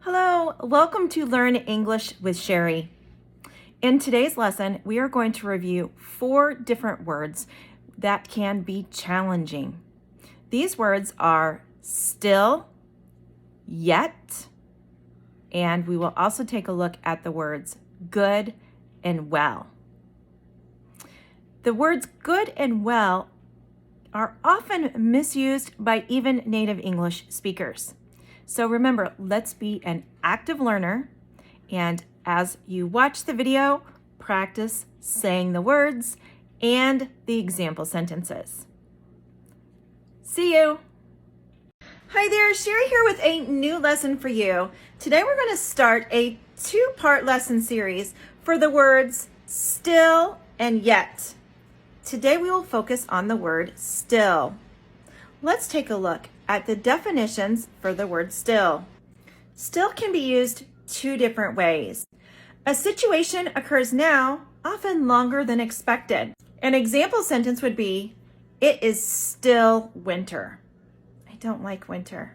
Hello, welcome to Learn English with Sherry. In today's lesson, we are going to review 4 different words that can be challenging. These words are still, yet, and we will also take a look at the words good and well. The words good and well are often misused by even native English speakers. So remember, let's be an active learner, and as you watch the video, practice saying the words and the example sentences. See you! Hi there, Sherry here with a new lesson for you. Today we're going to start a 2-part lesson series for the words still and yet. Today we will focus on the word still. Let's take a look at the definitions for the word still. Still can be used 2 different ways. A situation occurs now, often longer than expected. An example sentence would be, it is still winter. I don't like winter.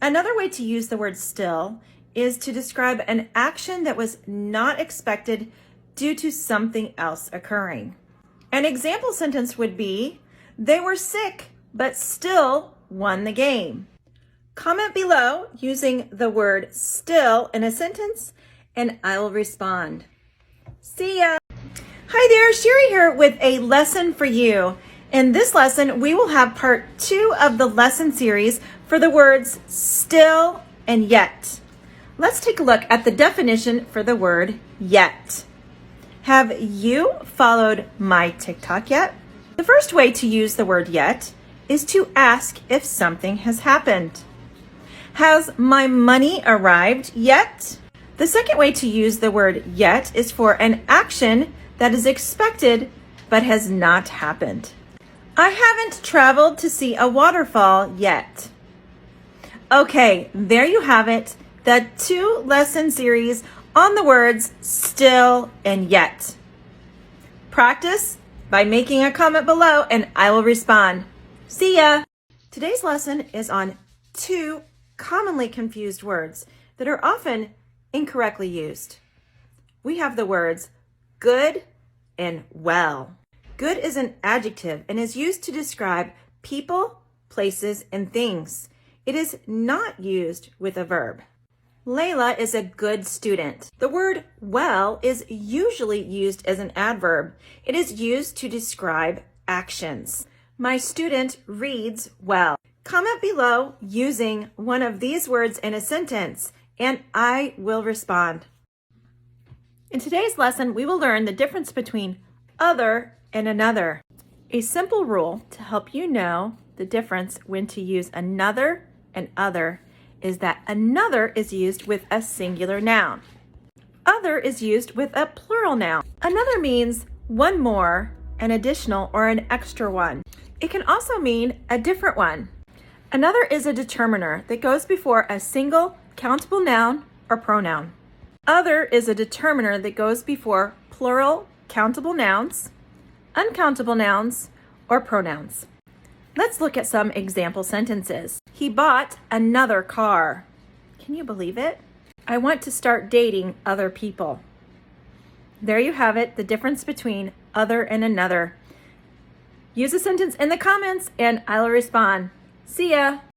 Another way to use the word still is to describe an action that was not expected due to something else occurring. An example sentence would be, they were sick but still won the game. Comment below using the word still in a sentence and I will respond. See ya! Hi there, Sherry here with a lesson for you. In this lesson, we will have part 2 of the lesson series for the words still and yet. Let's take a look at the definition for the word yet. Have you followed my TikTok yet? The first way to use the word yet is to ask if something has happened. Has my money arrived yet? The second way to use the word yet is for an action that is expected but has not happened. I haven't traveled to see a waterfall yet. Okay, there you have it, the 2 lesson series on the words still and yet. Practice by making a comment below and I will respond. See ya! Today's lesson is on 2 commonly confused words that are often incorrectly used. We have the words good and well. Good is an adjective and is used to describe people, places, and things. It is not used with a verb. Layla is a good student. The word well is usually used as an adverb. It is used to describe actions. My student reads well. Comment below using one of these words in a sentence, and I will respond. In today's lesson, we will learn the difference between other and another. A simple rule to help you know the difference when to use another and other is that another is used with a singular noun. Other is used with a plural noun. Another means one more, an additional, or an extra one. It can also mean a different one. Another is a determiner that goes before a single countable noun or pronoun. Other is a determiner that goes before plural countable nouns, uncountable nouns, or pronouns. Let's look at some example sentences. He bought another car. Can you believe it? I want to start dating other people. There you have it, the difference between other and another. Use a sentence in the comments and I'll respond. See ya!